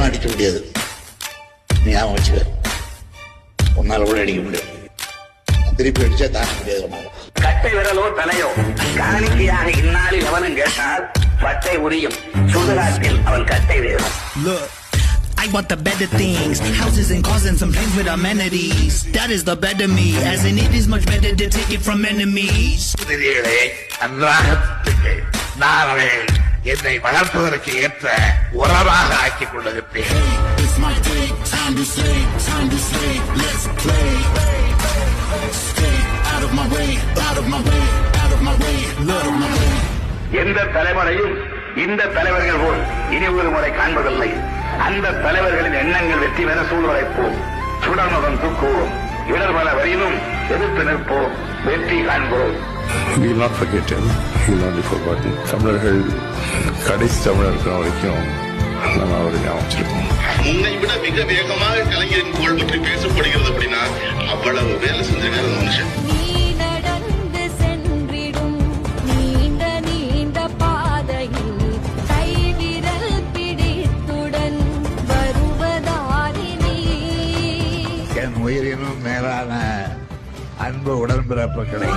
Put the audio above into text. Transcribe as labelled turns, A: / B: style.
A: தான் அடிக்க முடியாது. நீ ஞாபகம் வச்சுக்க. உன்னால கூட அடிக்க முடியாது. திருப்பி அடிச்சா தாங்க முடியாது.
B: கட்டை விரலோ தலையோ காணிக்கையாக இந்நாளில் எவனும் கேட்டால் பட்டை உரியும். சுடுகாட்டில் அவன் கட்டை வேறும்.
C: I want the better things, houses and cars and some planes with amenities. That is the better me, as in it is much better to take it from enemies.
A: என்னை வளர்ப்பதற்கு ஏற்ற உறவாக ஆக்கிக் கொள்ளுகிறேன்.
D: It's my day, time to slay, time to slay, let's play. Stay out of my way, out of my way, out of my way, out of my way.
B: எந்த தலைமுறையும் இந்த தலைவர்கள் போல் இனி ஒரு முறை காண்பதில்லை. அந்த தலைவர்களின் எண்ணங்கள் வெற்றி பெற சூழ்நிலைப்போம். சுடர்மதம் தூக்குவோம். இடர்பல வரையிலும் எதிர்த்து நிற்போம். வெற்றி காண்போம்.
E: We will not forget him. He will not be forgotten. தமிழர்கள் கடைசி தமிழர் இருக்கிற வரைக்கும் நம்ம அவரை ஞாபகம் வச்சிருக்கோம்.
F: முன்னை விட மிக வேகமாக கலைஞரின் புகழ் பற்றி பேசப்படுகிறது. அப்படின்னா அவ்வளவு வேலை செஞ்சிருக்காரு அந்த மனுஷன்.
A: என் உயிரினும் மேலான அன்பு உடன்பிறப்புகளை